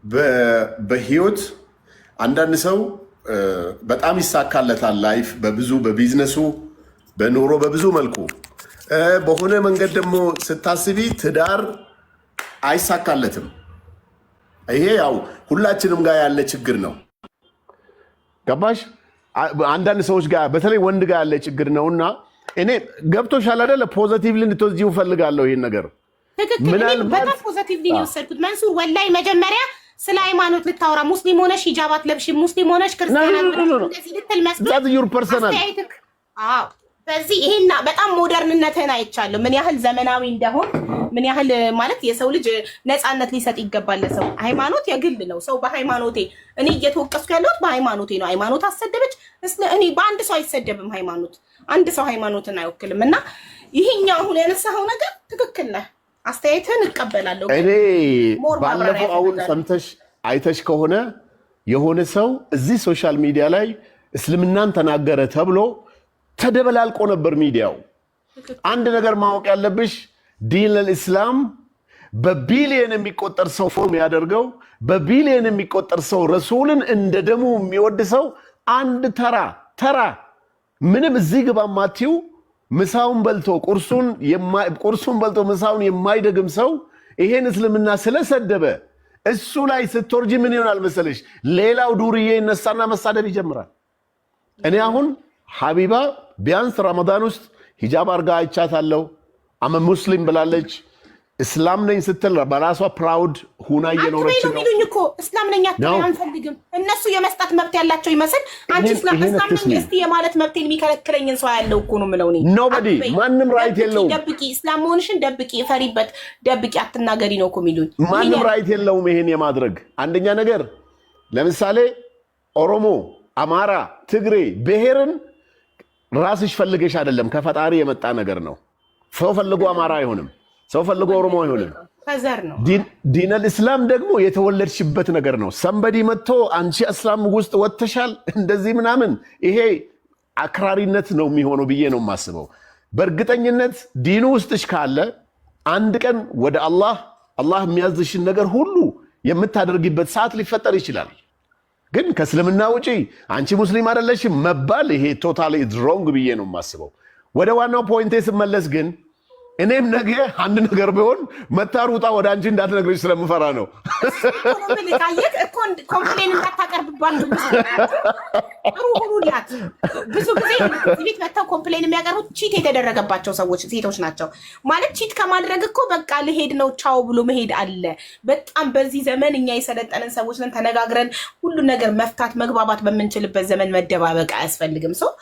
በህይወት አንዳንድ ሰው በጣም ይሳካለታል ላይፍ በብዙ በቢዝነሱ በኑሮ በብዙ መልኩ በሆነ መንገድ ደግሞ ስታስቢ ትዳር አይሳካለትም። ይሄ ያው ሁላችንም ጋር ያለ ችግር ነው። ገባሽ? አንዳንድ ሰዎች ጋር በተለይ ወንድ ጋር ያለ ችግር ነውና እኔ ገብቶሻል አይደለ? ፖዚቲቭሊ እንድትወስጂው ፈልጋለሁ ይሄን ነገር። ትክክል። በጣም ፖዚቲቭሊ ነው የወሰድኩት መንሱር። ወላሂ መጀመሪያ ስለ ሃይማኖት ልታወራ ሙስሊም ሆነሽ ሂጃብ አትለብሽ፣ ሙስሊም ሆነሽ ክርስቲያን እንደዚህ ልትል መስሎኝ። አዎ በዚህ ይሄና በጣም ሞደርንነትን አይቻለሁ። ምን ያህል ዘመናዊ እንደሆን ምን ያህል ማለት የሰው ልጅ ነፃነት ሊሰጥ ይገባል ለሰው። ሃይማኖት የግል ነው። ሰው በሃይማኖቴ እኔ እየተወቀስኩ ያለሁት በሃይማኖቴ ነው። ሃይማኖት አሰደበች እኔ በአንድ ሰው አይሰደብም። ሃይማኖት አንድ ሰው ሃይማኖትን አይወክልም። እና ይሄኛው አሁን ያነሳኸው ነገር ትክክል ነህ። አስተያየትን እቀበላለሁ። እኔ ባለፈው አሁን ሰምተሽ አይተሽ ከሆነ የሆነ ሰው እዚህ ሶሻል ሚዲያ ላይ እስልምናን ተናገረ ተብሎ ተደበላልቆ ነበር ሚዲያው። አንድ ነገር ማወቅ ያለብሽ ዲን አልእስላም በቢሊየን የሚቆጠር ሰው ፎርም ያደርገው በቢሊየን የሚቆጠር ሰው ረሱልን እንደ ደሙ የሚወድ ሰው አንድ ተራ ምንም እዚህ ግባ ማቲው ምሳውን በልቶ ቁርሱን በልቶ ምሳውን የማይደግም ሰው ይሄን እስልምና ስለሰደበ እሱ ላይ ስትወርጂ ምን ይሆናል መሰለሽ? ሌላው ዱርዬ ይነሳና መሳደብ ይጀምራል። እኔ አሁን ሐቢባ ቢያንስ ረመዳን ውስጥ ሂጃብ አርጋ አይቻታለሁ። አመ ሙስሊም ብላለች። እስላም ነኝ ስትል በራሷ ፕራውድ ሁና እየኖረች ነው። የሚሉኝ እኮ እስላም ነኝ አትበይ አንፈልግም። እነሱ የመስጠት መብት ያላቸው ይመስል አንቺ እስላም ነኝ እስቲ የማለት መብቴን የሚከለክለኝን ሰው ያለው እኮ ነው የምለው። እኔ ኖባዲ ማንም ራይት የለውም። ደብቂ እስላም መሆንሽን ደብቂ፣ ፈሪበት፣ ደብቂ፣ አትናገሪ ነው እኮ የሚሉኝ። ማንም ራይት የለውም ይሄን የማድረግ። አንደኛ ነገር ለምሳሌ ኦሮሞ፣ አማራ፣ ትግሬ ብሔርን ራስሽ ፈልገሽ አይደለም ከፈጣሪ የመጣ ነገር ነው። ሰው ፈልጎ አማራ አይሆንም። ሰው ፈልጎ ኦሮሞ አይሆንም። ከዘር ነው። ዲን አልእስላም ደግሞ የተወለድሽበት ነገር ነው። ሰንበዲ መጥቶ አንቺ እስላም ውስጥ ወጥተሻል እንደዚህ ምናምን ይሄ አክራሪነት ነው የሚሆነው ብዬ ነው የማስበው። በእርግጠኝነት ዲኑ ውስጥሽ ካለ አንድ ቀን ወደ አላህ የሚያዝሽን ነገር ሁሉ የምታደርጊበት ሰዓት ሊፈጠር ይችላል። ግን ከእስልምና ውጪ አንቺ ሙስሊም አይደለሽም መባል ይሄ ቶታሊ ሮንግ ብዬ ነው የማስበው። ወደ ዋናው ፖይንቴ ስመለስ ግን እኔም ነገ አንድ ነገር ቢሆን መታሩጣ ወደ አንቺ እንዳትነግረሽ ስለምፈራ ነው። ኮምፕሌን እንዳታቀርብባን ብዙ ጊዜ ቤት መጥተው ኮምፕሌን የሚያቀርቡት ቺት የተደረገባቸው ሴቶች ናቸው። ማለት ቺት ከማድረግ እኮ በቃ ልሄድ ነው ቻው ብሎ መሄድ አለ። በጣም በዚህ ዘመን እኛ የሰለጠንን ሰዎች ነን። ተነጋግረን ሁሉን ነገር መፍታት መግባባት በምንችልበት ዘመን መደባበቅ አያስፈልግም። ሰው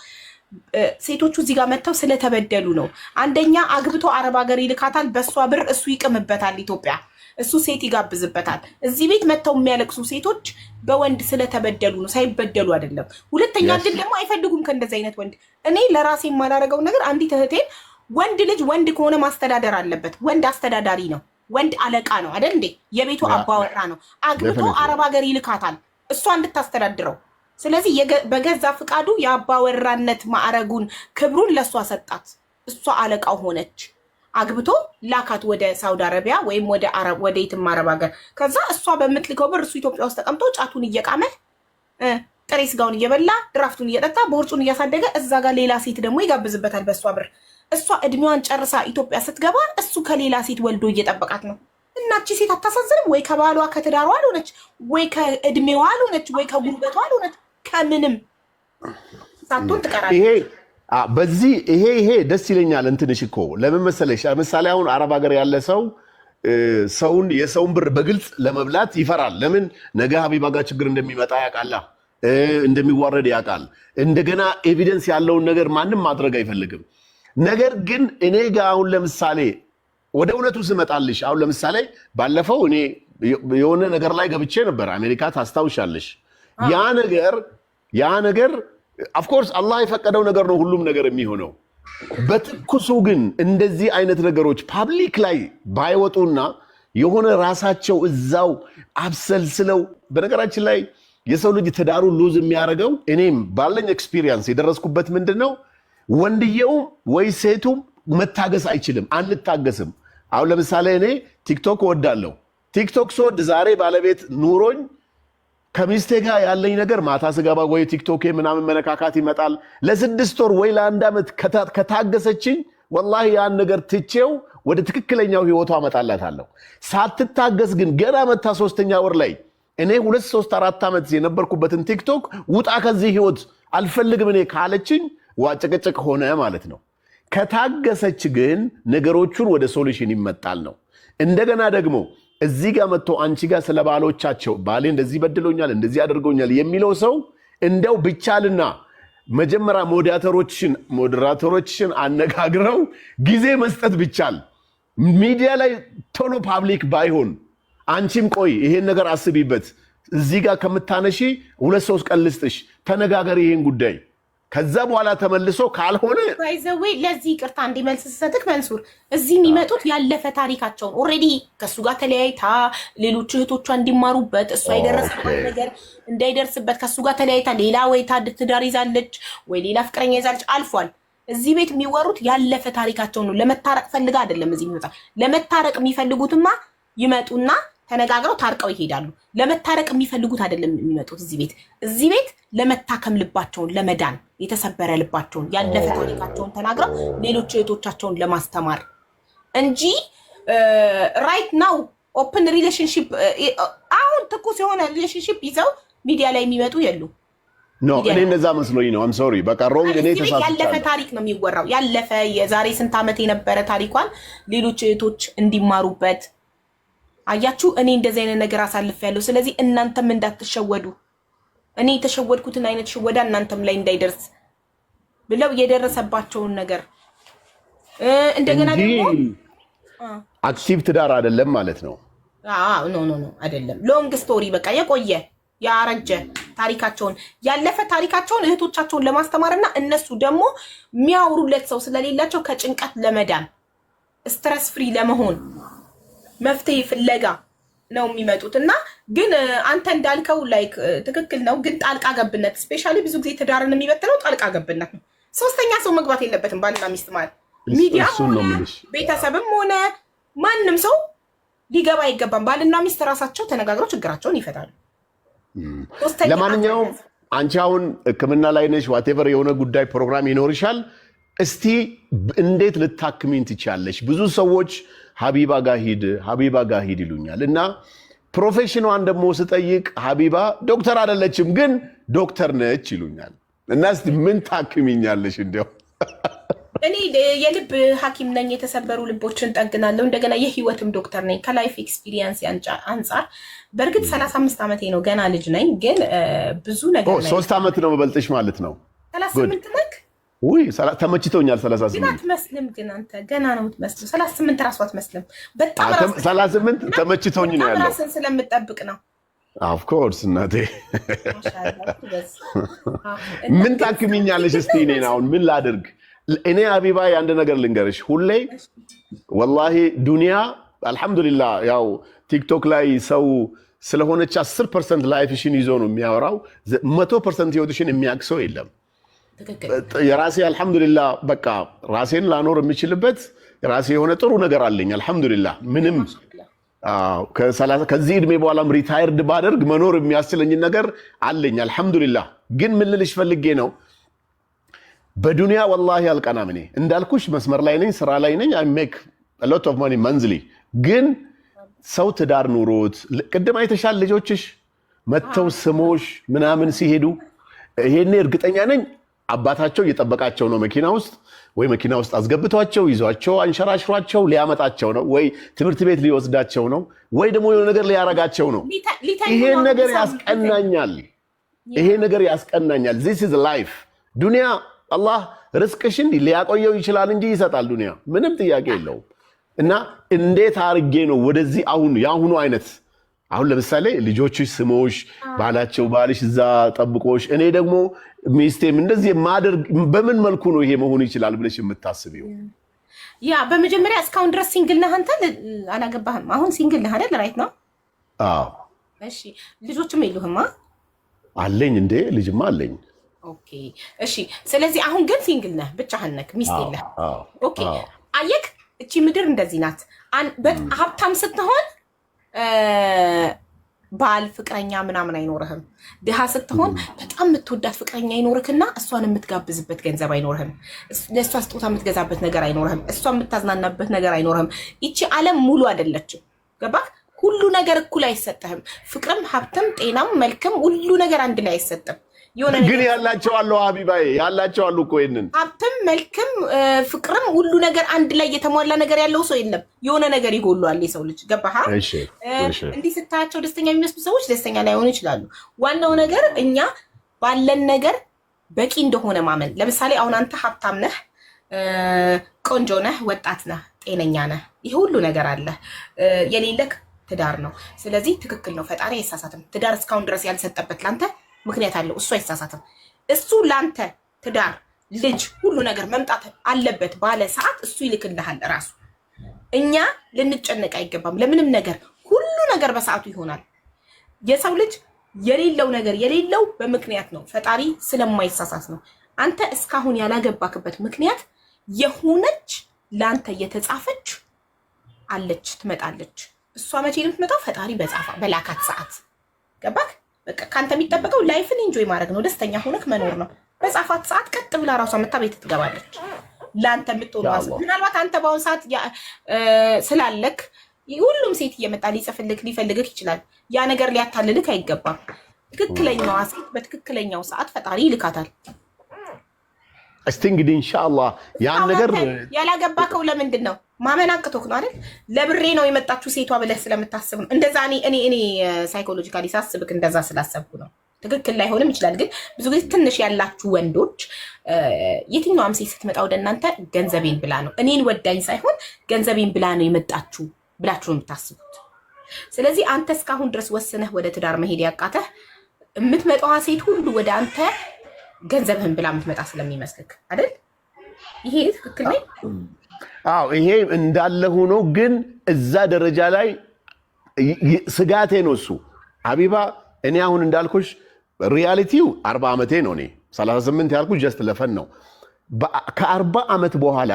ሴቶቹ እዚህ ጋር መጥተው ስለተበደሉ ነው። አንደኛ አግብቶ አረብ ሀገር ይልካታል፣ በእሷ ብር እሱ ይቅምበታል። ኢትዮጵያ እሱ ሴት ይጋብዝበታል። እዚህ ቤት መጥተው የሚያለቅሱ ሴቶች በወንድ ስለተበደሉ ነው፣ ሳይበደሉ አይደለም። ሁለተኛ ግን ደግሞ አይፈልጉም ከእንደዚህ አይነት ወንድ። እኔ ለራሴ የማላደርገው ነገር አንዲት እህቴን ወንድ ልጅ ወንድ ከሆነ ማስተዳደር አለበት። ወንድ አስተዳዳሪ ነው፣ ወንድ አለቃ ነው አይደል እንዴ? የቤቱ አባወራ ነው። አግብቶ አረብ ሀገር ይልካታል እሷ እንድታስተዳድረው። ስለዚህ በገዛ ፍቃዱ የአባወራነት ማዕረጉን ክብሩን ለሷ ሰጣት። እሷ አለቃው ሆነች። አግብቶ ላካት ወደ ሳውዲ አረቢያ ወይም ወደ የትም አረብ ሀገር። ከዛ እሷ በምትልከው ብር እሱ ኢትዮጵያ ውስጥ ተቀምጦ ጫቱን እየቃመ ጥሬ ስጋውን እየበላ ድራፍቱን እየጠጣ ቦርጩን እያሳደገ እዛ ጋር ሌላ ሴት ደግሞ ይጋብዝበታል በእሷ ብር። እሷ እድሜዋን ጨርሳ ኢትዮጵያ ስትገባ እሱ ከሌላ ሴት ወልዶ እየጠበቃት ነው። እናቺ ሴት አታሳዝንም ወይ? ከባሏ ከትዳሯ አልሆነች ወይ ከእድሜዋ አልሆነች ወይ ከጉልበቷ አልሆነች ከምንም ሳትሆን ትቀራለች። ይሄ ደስ ይለኛል። እንትንሽ እኮ ለምን መሰለሽ? ለምሳሌ አሁን አረብ ሀገር ያለ ሰው የሰውን ብር በግልጽ ለመብላት ይፈራል። ለምን? ነገ ሀቢባ ጋር ችግር እንደሚመጣ ያውቃል፣ እንደሚዋረድ ያውቃል። እንደገና ኤቪደንስ ያለውን ነገር ማንም ማድረግ አይፈልግም። ነገር ግን እኔ ጋር አሁን ለምሳሌ ወደ እውነቱ ስመጣልሽ አሁን ለምሳሌ ባለፈው እኔ የሆነ ነገር ላይ ገብቼ ነበር አሜሪካ፣ ታስታውሻለሽ? ያ ነገር ኦፍኮርስ አላህ የፈቀደው ነገር ነው ሁሉም ነገር የሚሆነው። በትኩሱ ግን እንደዚህ አይነት ነገሮች ፓብሊክ ላይ ባይወጡና የሆነ ራሳቸው እዛው አብሰልስለው። በነገራችን ላይ የሰው ልጅ ትዳሩን ሉዝ የሚያደርገው እኔም ባለኝ ኤክስፒሪየንስ የደረስኩበት ምንድነው፣ ወንድየውም ወይ ሴቱም መታገስ አይችልም፣ አንታገስም። አሁን ለምሳሌ እኔ ቲክቶክ እወዳለሁ፣ ቲክቶክ ስወድ ዛሬ ባለቤት ኑሮኝ ከሚስቴ ጋር ያለኝ ነገር ማታ ስገባ ወይ ቲክቶክ ምናምን መነካካት ይመጣል። ለ6 ወር ወይ ለ1 ዓመት ከታገሰችኝ ወላሂ ያን ነገር ትቼው ወደ ትክክለኛው ህይወቷ አመጣላታለሁ። ሳትታገስ ግን ገና መታ 3ኛ ወር ላይ እኔ 2 3 4 ዓመት የነበርኩበትን ቲክቶክ ውጣ ከዚህ ህይወት አልፈልግም እኔ ካለችኝ ዋጭቅጭቅ ሆነ ማለት ነው። ከታገሰች ግን ነገሮቹን ወደ ሶሉሽን ይመጣል ነው። እንደገና ደግሞ እዚህ ጋር መጥቶ አንቺ ጋር ስለ ባሎቻቸው ባሌ እንደዚህ በድሎኛል እንደዚህ አድርጎኛል የሚለው ሰው እንደው ብቻልና መጀመሪያ ሞዴራተሮችን አነጋግረው ጊዜ መስጠት ብቻል ሚዲያ ላይ ቶሎ ፓብሊክ ባይሆን አንቺም ቆይ ይሄን ነገር አስቢበት እዚህ ጋር ከምታነሺ 2-3 ቀን ልስጥሽ ተነጋገር ይሄን ጉዳይ ከዛ በኋላ ተመልሶ ካልሆነ ባይዘዌ ለዚህ ቅርታ እንዲመልስ ሰጥክ መንሱር እዚህ የሚመጡት ያለፈ ታሪካቸውን ኦሬዲ ከሱ ጋር ተለያይታ ሌሎች እህቶቿ እንዲማሩበት እሱ አይደረስበት ነገር እንዳይደርስበት ከሱ ጋር ተለያይታ ሌላ ወይ ትዳር ይዛለች ወይ ሌላ ፍቅረኛ ይዛለች አልፏል። እዚህ ቤት የሚወሩት ያለፈ ታሪካቸው ነው። ለመታረቅ ፈልጋ አይደለም እዚህ የሚመጣ ለመታረቅ የሚፈልጉትማ ይመጡና ተነጋግረው ታርቀው ይሄዳሉ። ለመታረቅ የሚፈልጉት አይደለም የሚመጡት እዚህ ቤት ለመታከም ልባቸውን ለመዳን የተሰበረ ልባቸውን ያለፈ ታሪካቸውን ተናግረው ሌሎች እህቶቻቸውን ለማስተማር እንጂ ራይት ናው ኦፕን ሪሌሽንሺፕ አሁን ትኩስ የሆነ ሪሌሽንሺፕ ይዘው ሚዲያ ላይ የሚመጡ የሉ ኖ እኔ እንደዛ መስሎኝ ነው። አም ሶሪ በቃ ሮንግ እኔ ተሳስቻለሁ። ያለፈ ታሪክ ነው የሚወራው ያለፈ የዛሬ ስንት ዓመት የነበረ ታሪኳን ሌሎች እህቶች እንዲማሩበት አያችሁ። እኔ እንደዚህ አይነት ነገር አሳልፌያለሁ። ስለዚህ እናንተም እንዳትሸወዱ እኔ የተሸወድኩትን አይነት ሽወዳ እናንተም ላይ እንዳይደርስ ብለው የደረሰባቸውን ነገር እንደገና ደግሞ አክቲቭ ትዳር አይደለም ማለት ነው። ኖ አይደለም። ሎንግ ስቶሪ በቃ የቆየ ያረጀ ታሪካቸውን ያለፈ ታሪካቸውን እህቶቻቸውን ለማስተማርና እነሱ ደግሞ የሚያወሩለት ሰው ስለሌላቸው ከጭንቀት ለመዳን ስትረስ ፍሪ ለመሆን መፍትሄ ፍለጋ ነው የሚመጡት። እና ግን አንተ እንዳልከው ላይክ ትክክል ነው። ግን ጣልቃ ገብነት ስፔሻሊ ብዙ ጊዜ ትዳርን የሚበትነው ጣልቃ ገብነት ነው። ሶስተኛ ሰው መግባት የለበትም ባልና ሚስት ማለት ሚዲያ ቤተሰብም ሆነ ማንም ሰው ሊገባ አይገባም። ባልና ሚስት ራሳቸው ተነጋግረው ችግራቸውን ይፈታሉ። ለማንኛውም አንቺ አሁን ሕክምና ላይ ነሽ ዋቴቨር የሆነ ጉዳይ ፕሮግራም ይኖርሻል። እስቲ እንዴት ልታክሚን ትችያለሽ? ብዙ ሰዎች ሀቢባ ጋር ሂድ ይሉኛል እና ፕሮፌሽኗን ደግሞ ስጠይቅ ሀቢባ ዶክተር አይደለችም ግን ዶክተር ነች ይሉኛል። እና እስቲ ምን ታክሚኛለሽ? እንዲያው እኔ የልብ ሐኪም ነኝ። የተሰበሩ ልቦችን ጠግናለሁ። እንደገና የህይወትም ዶክተር ነኝ ከላይፍ ኤክስፒሪየንስ አንጻር። በእርግጥ 35 ዓመቴ ነው፣ ገና ልጅ ነኝ። ግን ብዙ ነገር ነው። 3 ዓመት ነው በልጥሽ ማለት ነው። 38 ነክ ውይ ተመችቶኛል። 38 ግን አትመስልም። ግን አንተ ገና ነው የምትመስለው። 38 ራሱ አትመስልም። በጣም 38 ተመችቶኝ ነው ያለው። ራስን ስለምጠብቅ ነው። ኦፍ ኮርስ እናቴ። ምን ታክሚኛለሽ? እስቲ እኔን አሁን ምን ላድርግ? እኔ ሀቢባ አንድ ነገር ልንገርሽ። ሁሌ ወላሂ ዱንያ አልሐምዱሊላህ ያው ቲክቶክ ላይ ሰው ስለሆነች 10% ላይፍሽን ይዞ ነው የሚያወራው። 100% ህይወትሽን የሚያውቅ ሰው የለም። የራሴ አልሐምዱሊላህ በቃ ራሴን ላኖር የሚችልበት ራሴ የሆነ ጥሩ ነገር አለኝ አልሐምዱሊላህ። ምንም ከዚህ እድሜ በኋላም ሪታየርድ ባደርግ መኖር የሚያስችለኝ ነገር አለኝ አልሐምዱሊላህ። ግን ምን ልልሽ ፈልጌ ነው በዱንያ ወላሂ አልቀናም። እኔ እንዳልኩሽ መስመር ላይ ነኝ፣ ስራ ላይ ነኝ። አይ ሜክ a lot of money monthly። ግን ሰው ትዳር ኑሮት ቅድም አይተሻል ልጆችሽ መተው ስሞሽ ምናምን ሲሄዱ ይሄኔ እርግጠኛ ነኝ አባታቸው እየጠበቃቸው ነው መኪና ውስጥ ወይ መኪና ውስጥ አስገብቷቸው ይዟቸው አንሸራሽሯቸው ሊያመጣቸው ነው ወይ ትምህርት ቤት ሊወስዳቸው ነው ወይ ደግሞ የሆነ ነገር ሊያረጋቸው ነው። ይሄን ነገር ያስቀናኛል። ይሄ ነገር ያስቀናኛል። this is life። ዱንያ አላህ ርዝቅሽን ሊያቆየው ይችላል እንጂ ይሰጣል። ዱንያ ምንም ጥያቄ የለውም። እና እንዴት አርጌ ነው ወደዚህ የአሁኑ አይነት አሁን ለምሳሌ ልጆችሽ ስሞሽ ባላቸው ባልሽ እዛ ጠብቆሽ እኔ ደግሞ ሚስቴም እንደዚህ ማደርግ በምን መልኩ ነው ይሄ መሆን ይችላል ብለሽ የምታስቢው? ያ በመጀመሪያ እስካሁን ድረስ ሲንግል ነህ አንተ? አላገባህም? አሁን ሲንግል ነህ አይደል? ራይት ነው። አዎ። እሺ ልጆችም የሉህማ? አለኝ እንዴ ልጅማ አለኝ። ኦኬ እሺ። ስለዚህ አሁን ግን ሲንግል ነህ፣ ብቻህን ነህ፣ ሚስት የለህ። ኦኬ አየክ፣ እቺ ምድር እንደዚህ ናት። ሀብታም ስትሆን ባል ፍቅረኛ ምናምን አይኖርህም። ድሃ ስትሆን በጣም የምትወዳት ፍቅረኛ አይኖርክና እሷን የምትጋብዝበት ገንዘብ አይኖርህም። ለእሷ ስጦታ የምትገዛበት ነገር አይኖርህም። እሷ የምታዝናናበት ነገር አይኖርህም። ይቺ ዓለም ሙሉ አይደለችም። ገባህ? ሁሉ ነገር እኩል አይሰጥህም። ፍቅርም፣ ሀብትም፣ ጤናም፣ መልክም ሁሉ ነገር አንድ ላይ አይሰጥም። ግን ያላቸው አሉ ሀቢባዬ፣ ያላቸው አሉ እኮ ይሄንን ሀብትም መልክም ፍቅርም ሁሉ ነገር አንድ ላይ የተሟላ ነገር ያለው ሰው የለም። የሆነ ነገር ይጎሏል የሰው ልጅ። ገባህ? እንዲህ ስታያቸው ደስተኛ የሚመስሉ ሰዎች ደስተኛ ላይሆኑ ይችላሉ። ዋናው ነገር እኛ ባለን ነገር በቂ እንደሆነ ማመን። ለምሳሌ አሁን አንተ ሀብታም ነህ፣ ቆንጆ ነህ፣ ወጣት ነህ፣ ጤነኛ ነህ፣ ይህ ሁሉ ነገር አለ። የሌለክ ትዳር ነው። ስለዚህ ትክክል ነው። ፈጣሪ አይሳሳትም። ትዳር እስካሁን ድረስ ያልሰጠበት ላንተ ምክንያት አለው። እሱ አይሳሳትም። እሱ ላንተ ትዳር፣ ልጅ፣ ሁሉ ነገር መምጣት አለበት ባለ ሰዓት እሱ ይልክልሃል ራሱ። እኛ ልንጨነቅ አይገባም ለምንም ነገር። ሁሉ ነገር በሰዓቱ ይሆናል። የሰው ልጅ የሌለው ነገር የሌለው በምክንያት ነው። ፈጣሪ ስለማይሳሳት ነው። አንተ እስካሁን ያላገባክበት ምክንያት የሆነች ላንተ የተጻፈች አለች፣ ትመጣለች። እሷ መቼ ነው የምትመጣው? ፈጣሪ በላካት ሰዓት። ገባክ? በቃ ካንተ የሚጠበቀው ላይፍን ኢንጆይ ማድረግ ነው። ደስተኛ ሆነክ መኖር ነው። በጻፋት ሰዓት ቀጥ ብላ ራሷ መታ ቤት ትገባለች። ለአንተ የምትሆነው ምናልባት አንተ በአሁን ሰዓት ስላለክ ሁሉም ሴት እየመጣ ሊጽፍልክ ሊፈልግክ ይችላል። ያ ነገር ሊያታልልክ አይገባም። ትክክለኛዋ ሴት በትክክለኛው ሰዓት ፈጣሪ ይልካታል። እስቲ እንግዲህ ኢንሻአላህ ያን ነገር ያላገባከው ለምንድን ነው? ማመን አቅቶክ ነው አይደል? ለብሬ ነው የመጣችሁ ሴቷ ብለህ ስለምታስብ ነው። እንደዛ እኔ ሳይኮሎጂካሊ ሳስብክ እንደዛ ስላሰብኩ ነው። ትክክል ላይሆንም ይችላል። ግን ብዙ ጊዜ ትንሽ ያላችሁ ወንዶች የትኛውም ሴት ስትመጣ ወደ እናንተ ገንዘቤን ብላ ነው፣ እኔን ወዳኝ ሳይሆን ገንዘቤን ብላ ነው የመጣችሁ ብላችሁ ነው የምታስቡት። ስለዚህ አንተ እስካሁን ድረስ ወስነህ ወደ ትዳር መሄድ ያቃተህ የምትመጣዋ ሴት ሁሉ ወደ አንተ ገንዘብህን ብላ የምትመጣ ስለሚመስልክ አይደል? ይሄ ትክክል ነው። አዎ ይሄ እንዳለ ሆኖ ግን እዛ ደረጃ ላይ ስጋቴ ነው እሱ። ሀቢባ እኔ አሁን እንዳልኩሽ ሪያሊቲው 40 ዓመቴ ነው። እኔ 38 ያልኩሽ ጀስት ለፈን ነው። ከ40 ዓመት በኋላ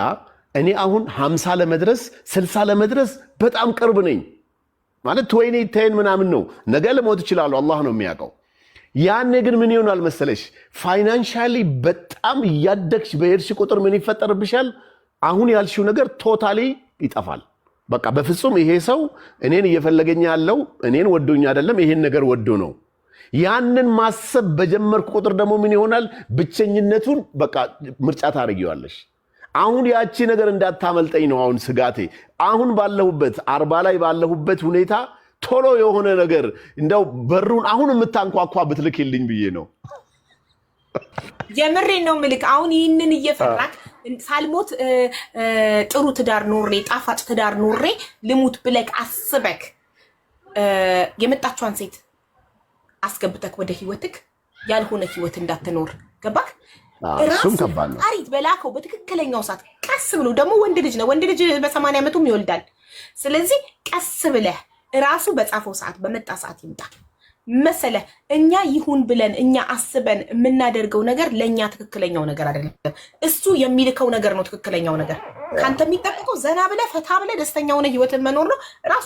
እኔ አሁን 50 ለመድረስ 60 ለመድረስ በጣም ቅርብ ነኝ ማለት 20 ምናምን ነው። ነገ ለሞት እችላለሁ፣ አላህ ነው የሚያውቀው። ያኔ ግን ምን ይሆናል መሰለሽ? ፋይናንሻሊ በጣም እያደግሽ በሄድሽ ቁጥር ምን ይፈጠርብሻል? አሁን ያልሽው ነገር ቶታሊ ይጠፋል። በቃ በፍጹም ይሄ ሰው እኔን እየፈለገኝ ያለው እኔን ወዶኝ አይደለም፣ ይሄን ነገር ወዶ ነው። ያንን ማሰብ በጀመርኩ ቁጥር ደግሞ ምን ይሆናል? ብቸኝነቱን በቃ ምርጫ ታደርጊዋለሽ። አሁን ያቺ ነገር እንዳታመልጠኝ ነው አሁን ስጋቴ። አሁን ባለሁበት 40 ላይ ባለሁበት ሁኔታ ቶሎ የሆነ ነገር እንደው በሩን አሁን የምታንኳኳ ብትልክልኝ ብዬ ነው። የምሬ ነው ምልክ። አሁን ይህንን እየፈራክ ሳልሞት ጥሩ ትዳር ኖሬ ጣፋጭ ትዳር ኖሬ ልሙት ብለክ አስበክ የመጣቿን ሴት አስገብተክ ወደ ህይወትክ ያልሆነ ህይወት እንዳትኖር ገባክ? እሱም ከባድ ነው። አሪት በላከው በትክክለኛው ሰዓት ቀስ ብሎ ደግሞ ወንድ ልጅ ነው። ወንድ ልጅ በ80 ዓመቱም ይወልዳል። ስለዚህ ቀስ ብለህ ራሱ በጻፈው ሰዓት በመጣ ሰዓት ይምጣ መሰለ። እኛ ይሁን ብለን እኛ አስበን የምናደርገው ነገር ለኛ ትክክለኛው ነገር አይደለም። እሱ የሚልከው ነገር ነው ትክክለኛው ነገር። ካንተ የሚጠብቀው ዘና ብለህ ፈታ ብለህ ደስተኛ ሆነ ህይወትን መኖር ነው። ራሱ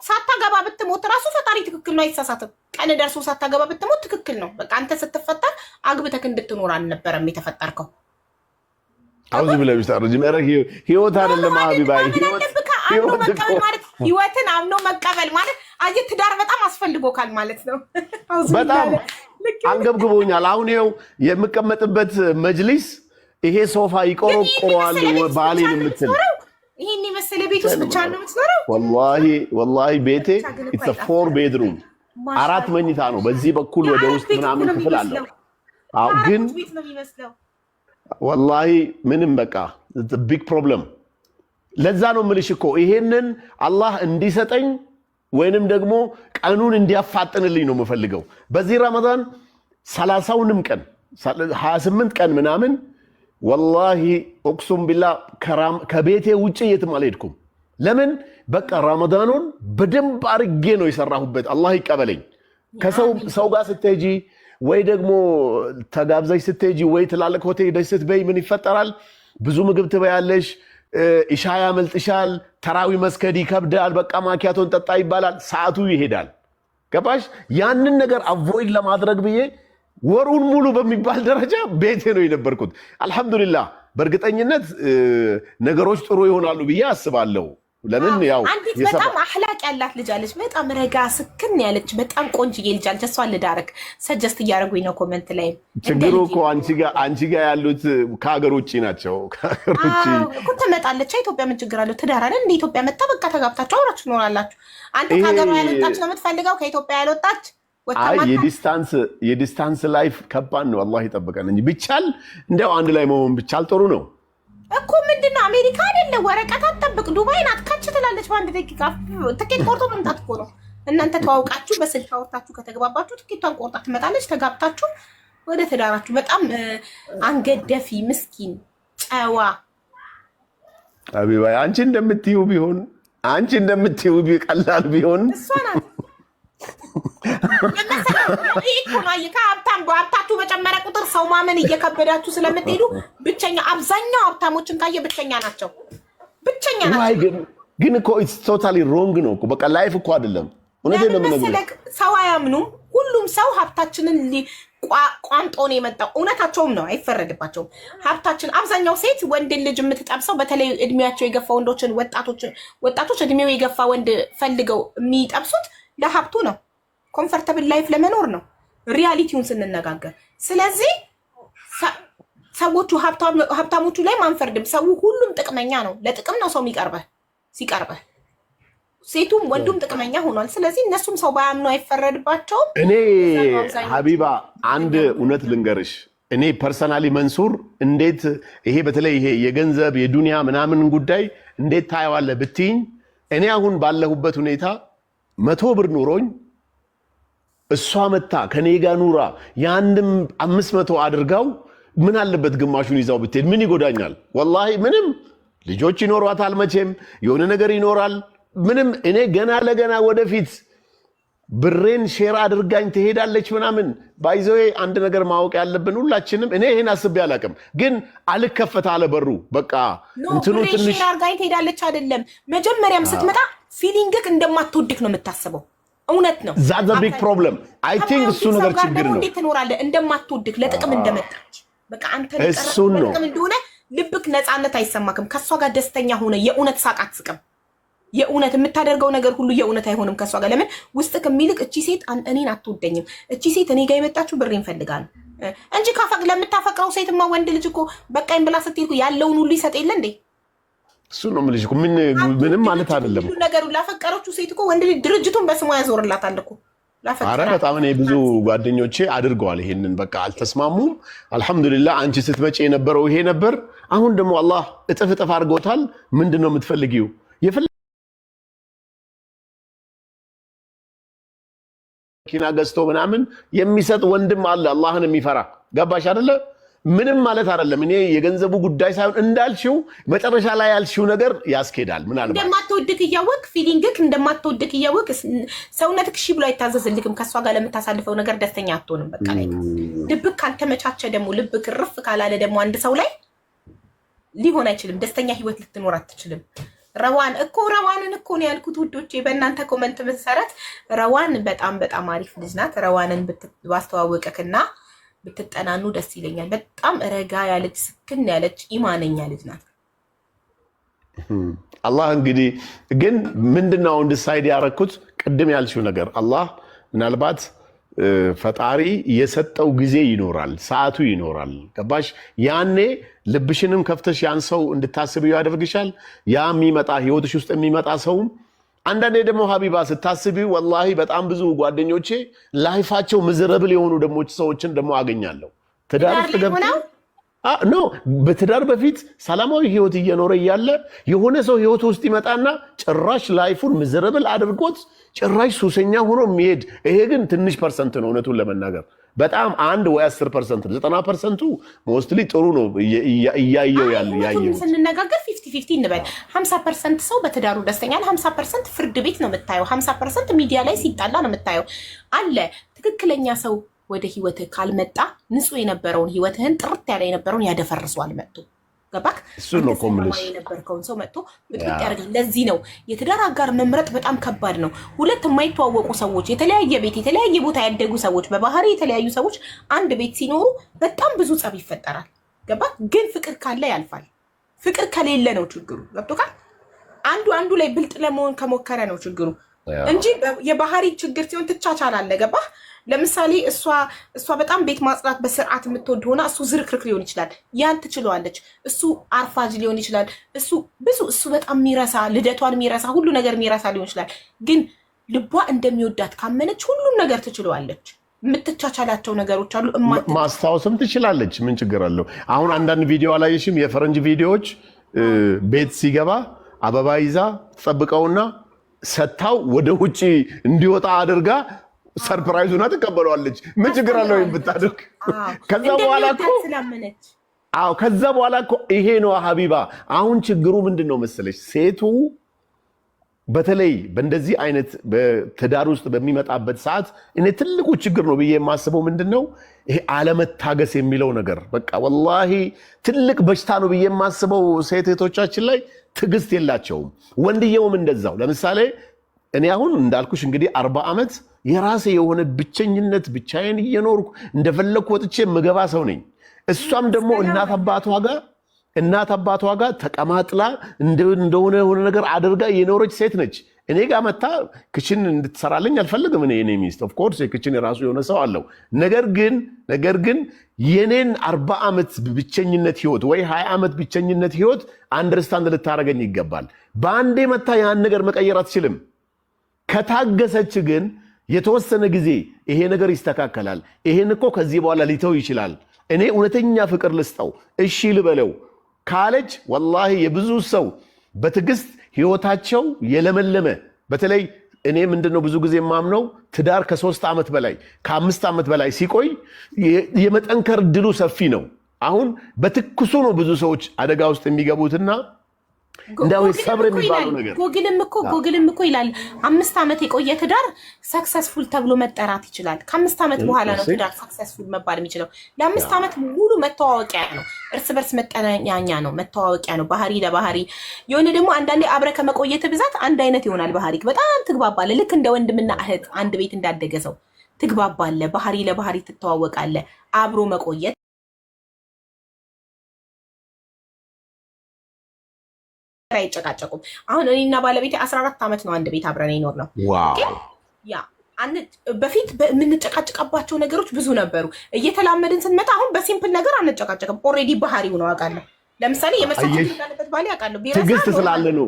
ሳታገባ ብትሞት ራሱ ፈጣሪ ትክክል ነው፣ አይሳሳትም። ቀን ደርሶ ሳታገባ ብትሞት ትክክል ነው። በቃ አንተ ስትፈጠር አግብተክ እንድትኖር አልነበረም የተፈጠርከው። አውዚ ብለህ ቢታረጅ መረህ ህይወት አይደለም ሀቢባይ ህይወትን አምኖ መቀበል ማለት አየ ትዳር በጣም አስፈልጎካል ማለት ነው። በጣም አንገብግቦኛል። አሁን ይኸው የምቀመጥበት መጅሊስ ይሄ ሶፋ ይቆረቆረዋል ባሌን የምትል ይሄን የመሰለ ቤት ውስጥ ብቻ ነው የምትኖረው። ወላሂ ቤቴ ኢትስ 4 ቤድሩም 4 መኝታ ነው። በዚህ በኩል ወደ ውስጥ ምናምን ክፍል አለው። አው ግን ወላሂ ምንም በቃ ቢግ ፕሮብለም። ለዛ ነው የምልሽ እኮ ይሄንን አላህ እንዲሰጠኝ ወይንም ደግሞ ቀኑን እንዲያፋጥንልኝ ነው የምፈልገው። በዚህ ረመዳን 30ንም ቀን 28 ቀን ምናምን ወላሂ ኡቅሱም ቢላ ከቤቴ ውጪ የትም አልሄድኩም። ለምን በቃ ረመዳኑን በደንብ አርጌ ነው የሰራሁበት። አላህ ይቀበለኝ። ከሰው ጋር ስትሄጂ ወይ ደግሞ ተጋብዘሽ ስትሄጂ ወይ ትላልቅ ሆቴል ሄደሽ ስትበይ ምን ይፈጠራል? ብዙ ምግብ ትበያለሽ። ኢሻ ያመልጥሻል፣ ተራዊ መስገድ ይከብዳል፣ በቃ ማኪያቶን ጠጣ ይባላል፣ ሰዓቱ ይሄዳል። ገባሽ? ያንን ነገር አቮይድ ለማድረግ ብዬ ወሩን ሙሉ በሚባል ደረጃ ቤቴ ነው የነበርኩት። አልሐምዱሊላህ በእርግጠኝነት ነገሮች ጥሩ ይሆናሉ ብዬ አስባለሁ። ለምን ያው አንዲት በጣም አህላቅ ያላት ልጅ አለች፣ በጣም ረጋ ስክን ያለች በጣም ቆንጅዬ ልጅ አለች። እሷን ልዳረክ ሰጀስት እያደረጉኝ ነው ኮሜንት ላይ። ችግሩ እኮ አንቺ ጋር ያሉት ከሀገር ውጭ ናቸው። ከሀገር ውጭ እኮ ትመጣለች። ኢትዮጵያ ምን ችግር አለው? ትዳር አይደል? እንደ ኢትዮጵያ መጣ በቃ ተጋብታችሁ አብራችሁ ትኖራላችሁ። አንተ ከሀገሯ ያልወጣች ነው የምትፈልገው፣ ከኢትዮጵያ ያልወጣች የዲስታንስ ላይፍ ከባድ ነው። አላህ ይጠብቀን እንጂ ቢቻል እንዲያው አንድ ላይ መሆን ቢቻል ጥሩ ነው እኮ። ምንድነው አሜሪካ አይደለ? ወረቀት አትጠብቅ። ዱባይ ናት። ካች ትላለች በአንድ ደቂቃ። ትኬት ቆርጦ መምጣት እኮ ነው። እናንተ ተዋውቃችሁ በስልክ አውርታችሁ ከተግባባችሁ ትኬቷን ቆርጣ ትመጣለች። ተጋብታችሁ ወደ ትዳራችሁ። በጣም አንገደፊ ምስኪን ጨዋ ሀቢባ። አንቺ እንደምትይው ቢሆን ቀላል ቢሆን እሷ ናት። ሀብታችሁ በጨመረ ቁጥር ሰው ማመን እየከበዳችሁ ስለምትሄዱ ብቸኛ አብዛኛው ሀብታሞችን ካየ ብቸኛ ናቸው። ግን እኮ ኢትስ ቶታሊ ሮንግ ነው እኮ። በቃ ላይፍ እኮ አይደለም። እውነቴን ነው የምነግርህ። ሰው አያምኑም። ሁሉም ሰው ሀብታችንን ቋንጦ ነው የመጣው። እውነታቸውም ነው፣ አይፈረድባቸውም። ሀብታችን አብዛኛው ሴት ወንድን ልጅ የምትጠብሰው በተለይ እድሜያቸው የገፋ ወንዶችን ወጣቶች እድሜው የገፋ ወንድ ፈልገው የሚጠብሱት ለሀብቱ ነው። ኮምፈርተብል ላይፍ ለመኖር ነው ሪያሊቲውን ስንነጋገር። ስለዚህ ሰዎቹ ሀብታሞቹ ላይ ማንፈርድም። ሰው ሁሉም ጥቅመኛ ነው። ለጥቅም ነው ሰው ሲቀርበህ ሴቱም ወንዱም ጥቅመኛ ሆኗል። ስለዚህ እነሱም ሰው ባያምኑ አይፈረድባቸውም። እኔ ሀቢባ አንድ እውነት ልንገርሽ። እኔ ፐርሰናሊ መንሱር እንዴት ይሄ በተለይ ይሄ የገንዘብ የዱንያ ምናምን ጉዳይ እንዴት ታየዋለህ ብትይኝ፣ እኔ አሁን ባለሁበት ሁኔታ 100 ብር ኑሮኝ እሷ መታ ከኔ ጋር ኑራ የአንድም 500 አድርጋው ምን አለበት ግማሹን ይዛው ብትሄድ ምን ይጎዳኛል? ወላሂ ምንም። ልጆች ይኖሯታል መቼም የሆነ ነገር ይኖራል። ምንም እኔ ገና ለገና ወደፊት ብሬን ሼር አድርጋኝ ትሄዳለች ምናምን። ባይዘዌ አንድ ነገር ማወቅ ያለብን ሁላችንም፣ እኔ ይሄን አስቤ አላቅም፣ ግን አልከፈት አለ በሩ። በቃ እንትኑ ትንሽ ሼር አድርጋኝ ትሄዳለች አይደለም። መጀመሪያም ስትመጣ ፊሊንግክ እንደማትወድክ ነው የምታስበው። እውነት ነው። ዛት ዘ ቢግ ፕሮብለም አይ ቲንክ እሱ ነገር ችግር ነው። እንዴት ትኖራለህ? እንደማትወድክ ለጥቅም እንደመጣች በቃ አንተ እሱን ነው ለጥቅም እንደሆነ ልብክ ነፃነት አይሰማክም። ከሷ ጋር ደስተኛ ሆነ የእውነት ሳቅ አትስቅም። የእውነት የምታደርገው ነገር ሁሉ የእውነት አይሆንም ከሷ ጋር። ለምን ውስጥክ የሚልቅ እቺ ሴት እኔን አትወደኝም፣ እቺ ሴት እኔ ጋር የመጣችሁ ብሬን ፈልጋል እንጂ ለምታፈቅረው ሴትማ ወንድ ልጅ እኮ በቃኝ ብላ ስትሄድ ያለውን ሁሉ ይሰጥ የለ እንዴ? እሱ ነው የምልሽ እኮ ምንም ማለት አይደለም። ነገሩ ላፈቀረችው ሴት እኮ ወንድ ልጅ ድርጅቱን በስሟ ያዞርላታል እኮ። ኧረ በጣም እኔ ብዙ ጓደኞቼ አድርገዋል ይሄንን። በቃ አልተስማሙም። አልሐምዱሊላህ አንቺ ስትመጪ የነበረው ይሄ ነበር። አሁን ደግሞ አላህ እጥፍ አድርጎታል። ምንድን ነው የምትፈልጊው? መኪና ገዝቶ ምናምን የሚሰጥ ወንድም አለ አላህን የሚፈራ። ገባሽ አይደለ? ምንም ማለት አይደለም። እኔ የገንዘቡ ጉዳይ ሳይሆን እንዳልሽው መጨረሻ ላይ ያልሽው ነገር ያስኬዳል። ምናልባት እንደማትወድክ እያወቅ ፊሊንግክ እንደማትወድክ እያወቅ ሰውነትክ እሺ ብሎ አይታዘዝልክም። ከሷ ጋር ለምታሳልፈው ነገር ደስተኛ አትሆንም። በቃ ላይ ልብክ ካልተመቻቸ ደግሞ ልብክ ርፍ ካላለ ደግሞ አንድ ሰው ላይ ሊሆን አይችልም። ደስተኛ ህይወት ልትኖር አትችልም። ረዋንን እኮ ነው ያልኩት ውዶቼ። በእናንተ ኮመንት መሰረት ረዋን በጣም አሪፍ ልጅ ናት። ረዋንን ባስተዋወቀክና ብትጠናኑ ደስ ይለኛል። በጣም ረጋ ያለች ስክን ያለች ኢማነኛ ልጅ ናት። አላህ እንግዲህ ግን ምንድነው ዲሳይድ ያደረኩት ቅድም ያልሽው ነገር አላህ ምናልባት ፈጣሪ የሰጠው ጊዜ ይኖራል፣ ሰዓቱ ይኖራል። ገባሽ? ያኔ ልብሽንም ከፍተሽ ያን ሰው እንድታስቢው ያደርግሻል። ያ የሚመጣ ህይወትሽ ውስጥ የሚመጣ ሰውም አንዳንዴ ደግሞ ሀቢባ ስታስቢው ወላሂ በጣም ብዙ ጓደኞቼ ላይፋቸው ምዝረብል የሆኑ ደግሞ ሰዎችን ደግሞ አገኛለሁ። ትዳር ውስጥ ገብተው በትዳር በፊት ሰላማዊ ህይወት እየኖረ እያለ የሆነ ሰው ህይወት ውስጥ ይመጣና ጭራሽ ላይፉን ምዝረብል አድርጎት ጭራሽ ሱሰኛ ሆኖ የሚሄድ። ይሄ ግን ትንሽ ፐርሰንት ነው እውነቱን ለመናገር በጣም 1 ወይ 10%፣ 90%ቱ ሞስትሊ ጥሩ ነው እያየው ያየው። ስንነጋገር 50-50 እንበል። 50% ሰው በትዳሩ ደስተኛ ነው፣ 50% ፍርድ ቤት ነው የምታየው፣ 50% ሚዲያ ላይ ሲጣላ ነው የምታየው። አለ ትክክለኛ ሰው ወደ ህይወትህ ካልመጣ ንጹህ የነበረውን ህይወትህን ጥርት ያለ የነበረውን ያደፈርሰዋል መጥቶ። ገባክ? እሱ ነው ኮምልሽ የነበርከውን ሰው መጥቶ ብጥብጥ ያደርጋል። ለዚህ ነው የትዳር አጋር መምረጥ በጣም ከባድ ነው። ሁለት የማይተዋወቁ ሰዎች፣ የተለያየ ቤት የተለያየ ቦታ ያደጉ ሰዎች፣ በባህሪ የተለያዩ ሰዎች አንድ ቤት ሲኖሩ በጣም ብዙ ጸብ ይፈጠራል። ገባክ? ግን ፍቅር ካለ ያልፋል። ፍቅር ከሌለ ነው ችግሩ። ገብቶካል? አንዱ ላይ ብልጥ ለመሆን ከሞከረ ነው ችግሩ እንጂ የባህሪ ችግር ሲሆን ትቻቻላለህ። ገባህ? ለምሳሌ እሷ በጣም ቤት ማጽዳት በስርዓት የምትወድ ሆና እሱ ዝርክርክ ሊሆን ይችላል። ያን ትችለዋለች። እሱ አርፋጅ ሊሆን ይችላል። እሱ በጣም የሚረሳ ልደቷን የሚረሳ ሁሉ ነገር የሚረሳ ሊሆን ይችላል። ግን ልቧ እንደሚወዳት ካመነች ሁሉም ነገር ትችለዋለች። የምትቻቻላቸው ነገሮች አሉ። ማስታወስም ትችላለች። ምን ችግር አለው? አሁን አንዳንድ ቪዲዮ አላየሽም? የፈረንጅ ቪዲዮዎች ቤት ሲገባ አበባ ይዛ ትጠብቀውና ሰታው ወደ ውጪ እንዲወጣ አድርጋ ሰርፕራይዙና ትቀበለዋለች። ምን ችግር አለው ብታደርግ? ከዛ በኋላ እኮ ይሄ ነው ሀቢባ። አሁን ችግሩ ምንድነው መሰለሽ? ሴቱ በተለይ በእንደዚህ አይነት በትዳር ውስጥ በሚመጣበት ሰዓት እኔ ትልቁ ችግር ነው ብዬ የማስበው ምንድነው ይሄ አለመታገስ የሚለው ነገር። በቃ ወላሂ ትልቅ በሽታ ነው ብዬ የማስበው ሴት እህቶቻችን ላይ ትዕግስት የላቸውም። ወንድየውም እንደዛው። ለምሳሌ እኔ አሁን እንዳልኩሽ እንግዲህ 40 ዓመት የራሴ የሆነ ብቸኝነት ብቻዬን እየኖርኩ እንደፈለኩ ወጥቼ ምገባ ሰው ነኝ። እሷም ደግሞ እናት አባቷ ጋር ተቀማጥላ እንደሆነ ነገር አድርጋ የኖረች ሴት ነች። እኔ ጋር መታ ክችን እንድትሰራልኝ አልፈልግም። እኔ ሚስት ኦፍ ኮርስ የክችን የራሱ የሆነ ሰው አለው። ነገር ግን የኔን 40 ዓመት ብቸኝነት ህይወት ወይ 20 ዓመት ብቸኝነት ህይወት አንደርስታንድ ልታረገኝ ይገባል። በአንዴ መታ ያን ነገር መቀየር አትችልም። ከታገሰች ግን የተወሰነ ጊዜ ይሄ ነገር ይስተካከላል። ይሄን እኮ ከዚህ በኋላ ሊተው ይችላል። እኔ እውነተኛ ፍቅር ልስጠው፣ እሺ ልበለው ካለች ወላሂ የብዙ ሰው በትዕግስት ህይወታቸው የለመለመ። በተለይ እኔ ምንድነው ብዙ ጊዜ የማምነው ትዳር ከ3 ዓመት በላይ ከ5 ዓመት በላይ ሲቆይ የመጠንከር ድሉ ሰፊ ነው። አሁን በትኩሱ ነው ብዙ ሰዎች አደጋ ውስጥ የሚገቡትና እንዳው ሰብር የሚባለው ነገር ጎግልም እኮ ይላል 5 ዓመት የቆየ ትዳር ሰክሰስፉል ተብሎ መጠራት ይችላል። ከ5 ዓመት በኋላ ነው ትዳር ሰክሰስፉል መባል የሚችለው። ለ5 ዓመት ሙሉ መተዋወቂያ ነው፣ እርስ በርስ መጠናኛ ነው፣ መተዋወቂያ ነው፣ ባህሪ ለባህሪ የሆነ ደግሞ አንዳንዴ አብረ ከመቆየት ብዛት አንድ አይነት ይሆናል ባህሪ። በጣም ትግባባለ። ልክ እንደ ወንድምና እህት አንድ ቤት እንዳደገ ሰው ትግባባለ፣ ባህሪ ለባህሪ ትተዋወቃለ። አብሮ መቆየት አይጨቃጨቁም። አሁን እኔና ባለቤቴ 14 ዓመት ነው አንድ ቤት አብረን ይኖር ነው። በፊት የምንጨቃጨቃባቸው ነገሮች ብዙ ነበሩ። እየተላመድን ስንመጣ አሁን በሲምፕል ነገር አንጨቃጨቅም። ኦልሬዲ ባህሪው ነው አውቃለሁ። ለምሳሌ የመሰለኝ ያለበት ባለ አውቃለሁ። ትዕግስት ስላለ ነው።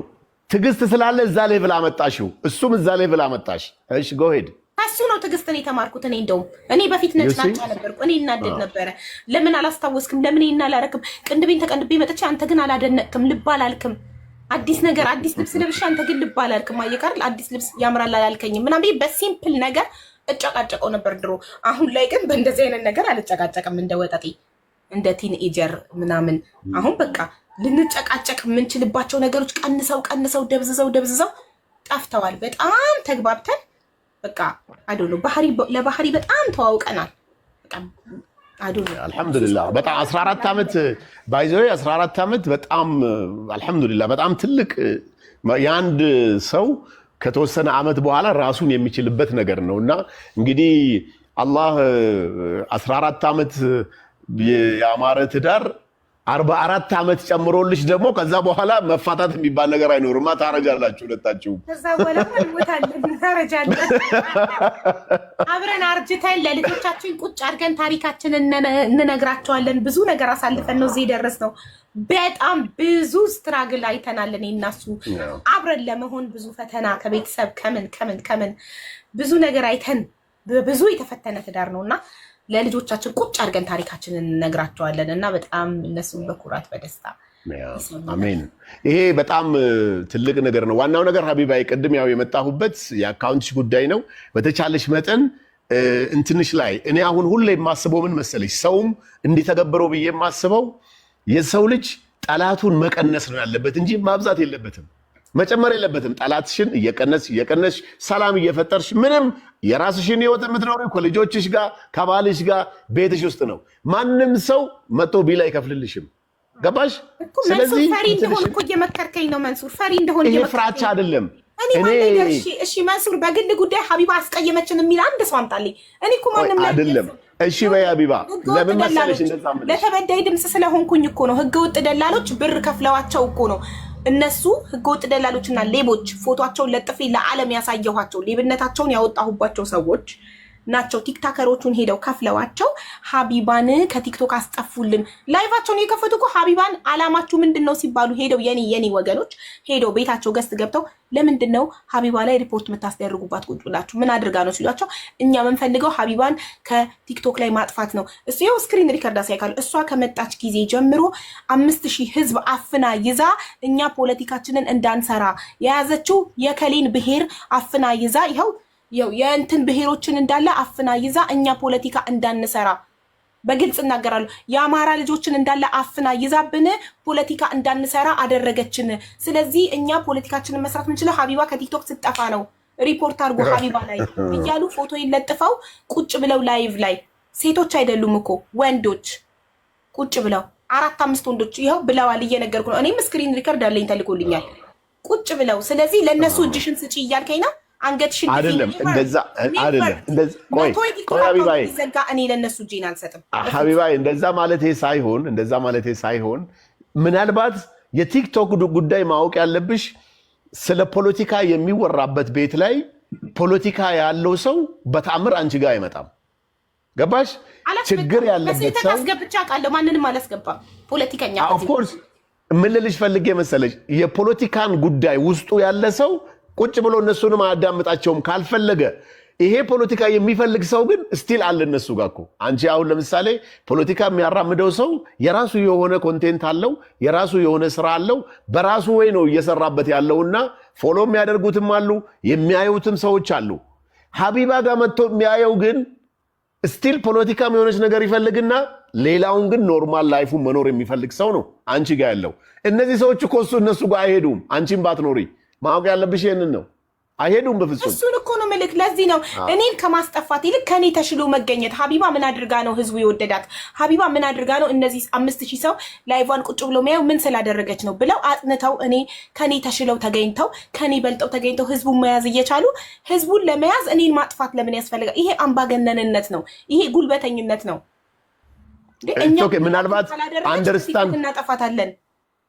ትዕግስት ስላለ እዛ ሌቭል አመጣሽው፣ እሱም እዛ ሌቭል አመጣሽ። እሺ ጎ ሄድ። እሱ ነው ትዕግስትን የተማርኩት። እኔ እንደውም እኔ በፊት ነጭናጫ ነበርኩ። እኔ እናደድ ነበረ። ለምን አላስታወስክም? ለምን እናላረክም? ቅንድቤን ተቀንድቤ መጥቼ አንተ ግን አላደነቅክም፣ ልብ አላልክም። አዲስ ነገር አዲስ ልብስ ለብሻ አንተ ግን ልብ አላልክም። አየካርል አዲስ ልብስ ያምራል አላልከኝም ምናምን በሲምፕል ነገር እጨቃጨቀው ነበር ድሮ። አሁን ላይ ግን በእንደዚህ አይነት ነገር አልጨቃጨቅም፣ እንደ ወጠጤ እንደ ቲንኤጀር ምናምን። አሁን በቃ ልንጨቃጨቅ የምንችልባቸው ነገሮች ቀንሰው ደብዝዘው ጠፍተዋል። በጣም ተግባብተን በቃ አዶሎ ለባህሪ በጣም ተዋውቀናል። በቃ አልሐምዱሊላህ በጣም 14 ዓመት ባይዘው 14 ዓመት በጣም አልሐምዱሊላህ በጣም ትልቅ የአንድ ሰው ከተወሰነ ዓመት በኋላ ራሱን የሚችልበት ነገር ነውና እንግዲህ አላህ 14 ዓመት ያማረ ትዳር 44 ዓመት ጨምሮልሽ ደግሞ ከዛ በኋላ መፋታት የሚባል ነገር አይኖርማ። ታረጃላችሁ ሁለታችሁ። ከዛ በኋላ እንሞታለን፣ ታረጃለን። አብረን አርጅተን ለልጆቻችን ቁጭ አድርገን ታሪካችንን እንነግራቸዋለን። ብዙ ነገር አሳልፈን ነው እዚህ የደረስነው። በጣም ብዙ ስትራግል አይተናል። እኔ እና እሱ አብረን ለመሆን ብዙ ፈተና ከቤተሰብ ከምን ብዙ ነገር አይተን ብዙ የተፈተነ ትዳር ነውና ለልጆቻችን ቁጭ አድርገን ታሪካችንን እንነግራቸዋለን እና በጣም እነሱም በኩራት በደስታ አሜን። ይሄ በጣም ትልቅ ነገር ነው። ዋናው ነገር ሀቢባዬ ቅድም ያው የመጣሁበት የአካውንትሽ ጉዳይ ነው። በተቻለሽ መጠን እንትንሽ ላይ እኔ አሁን ሁሌ የማስበው ምን መሰለሽ፣ ሰውም እንዲተገበረው ብዬ የማስበው የሰው ልጅ ጠላቱን መቀነስ ነው ያለበት እንጂ ማብዛት የለበትም፣ መጨመር የለበትም። ጠላትሽን እየቀነስሽ ሰላም እየፈጠርሽ ምንም የራስሽን ህይወት የምትኖሪው ከልጆችሽ ጋር ከባልሽ ጋር ቤትሽ ውስጥ ነው። ማንም ሰው መጥቶ ቢል አይከፍልልሽም። ገባሽ? ስለዚህ ፈሪ እንደሆነ እኮ እየመከርከኝ ነው መንሱር። ፈሪ እንደሆነ ይሄ ፍራቻ አይደለም። እሺ መንሱር፣ በግል ጉዳይ ሀቢባ አስቀየመችን የሚል አንድ ሰው አምጣልኝ። እኔ እኮ ማንም ላይ አይደለም። እሺ በይ ሀቢባ፣ ለምን መሰለሽ እንደዛ ማለት ለተበዳይ ድምጽ ስለሆንኩኝ እኮ ነው። ህገወጥ ደላሎች ብር ከፍለዋቸው እኮ ነው እነሱ ህገወጥ ደላሎችና ሌቦች ፎቶአቸውን ለጥፌ ለዓለም ያሳየኋቸው ሌብነታቸውን ያወጣሁባቸው ሰዎች ናቸው። ቲክታከሮቹን ሄደው ከፍለዋቸው ሀቢባን ከቲክቶክ አስጠፉልን። ላይቫቸውን የከፈቱ እኮ ሀቢባን አላማችሁ ምንድነው ሲባሉ ሄደው የኔ ወገኖች ሄደው ቤታቸው ገስት ገብተው ለምንድነው ሀቢባ ላይ ሪፖርት የምታስደርጉባት ቁጭ ብላችሁ ምን አድርጋ ነው ሲሏቸው፣ እኛ የምንፈልገው ሀቢባን ከቲክቶክ ላይ ማጥፋት ነው። እሱ ይኸው ስክሪን ሪከርድ ያሳያል። እሷ ከመጣች ጊዜ ጀምሮ 5000 ህዝብ አፍና ይዛ እኛ ፖለቲካችንን እንዳንሰራ የያዘችው የከሌን ብሔር አፍና ይዛ ይኸው የእንትን ብሔሮችን እንዳለ አፍና ይዛ እኛ ፖለቲካ እንዳንሰራ በግልጽ እናገራለሁ። የአማራ ልጆችን እንዳለ አፍና ይዛብን ፖለቲካ እንዳንሰራ አደረገችን። ስለዚህ እኛ ፖለቲካችንን መስራት የምንችለው ሀቢባ ከቲክቶክ ስጠፋ ነው። ሪፖርት አድርጎ ሀቢባ ላይ እያሉ ፎቶ ይለጥፈው ቁጭ ብለው ላይቭ ላይ ሴቶች አይደሉም እኮ ወንዶች ቁጭ ብለው 4-5 ወንዶች ይኸው ብለዋል። እየነገርኩ ነው። እኔም ስክሪን ሪከርድ አለኝ ተልኮልኛል። ቁጭ ብለው ስለዚህ ለእነሱ እጅሽን ስጪ እያልከኝ ነው። አንገትሽን አይደለም እንደዛ አይደለም። ቆይ ሀቢባዬ ዘጋ እኔ ለነሱ እጄን አልሰጥም። ሀቢባዬ እንደዛ ማለቴ ሳይሆን ምናልባት የቲክቶክ ጉዳይ ማወቅ ያለብሽ ስለ ፖለቲካ የሚወራበት ቤት ላይ ፖለቲካ ያለው ሰው በተአምር አንቺ ጋር አይመጣም። ገባሽ? ችግር ያለበት ሰው አስገብቻ ቃለሁ ማንንም አላስገባም። ፖለቲከኛ ኦፍ ኮርስ ምን ልልሽ ፈልጌ መሰለሽ የፖለቲካን ጉዳይ ውስጡ ያለ ሰው ቁጭ ብሎ እነሱንም አያዳምጣቸውም ካልፈለገ። ይሄ ፖለቲካ የሚፈልግ ሰው ግን ስቲል አለ እነሱ ጋር እኮ። አንቺ አሁን ለምሳሌ ፖለቲካ የሚያራምደው ሰው የራሱ የሆነ ኮንቴንት አለው፣ የራሱ የሆነ ስራ አለው፣ በራሱ ወይ ነው እየሰራበት ያለውና ፎሎ የሚያደርጉትም አሉ፣ የሚያዩትም ሰዎች አሉ። ሀቢባ ጋር መጥቶ የሚያየው ግን ስቲል ፖለቲካም የሆነች ነገር ይፈልግና ሌላውን ግን ኖርማል ላይፉን መኖር የሚፈልግ ሰው ነው አንቺ ጋር ያለው። እነዚህ ሰዎች እኮ እነሱ ጋር አይሄዱም። አንቺም ባትኖሪ ማወቅ ያለብሽ ይሄንን ነው። አይሄዱም በፍጹም። እሱን እኮ ነው ምልክ። ለዚህ ነው እኔን ከማስጠፋት ይልቅ ከኔ ተሽሎ መገኘት። ሀቢባ ምን አድርጋ ነው ህዝቡ የወደዳት? ሀቢባ ምን አድርጋ ነው እነዚህ 5000 ሰው ላይቫን ቁጭ ብሎ የሚያዩ ምን ስላደረገች ነው ብለው አጥንተው ከኔ ተሽለው ተገኝተው ከኔ በልጠው ተገኝተው ህዝቡን መያዝ እየቻሉ ህዝቡን ለመያዝ እኔን ማጥፋት ለምን ያስፈልጋል? ይሄ አምባገነንነት ነው። ይሄ ጉልበተኝነት ነው። ምናልባት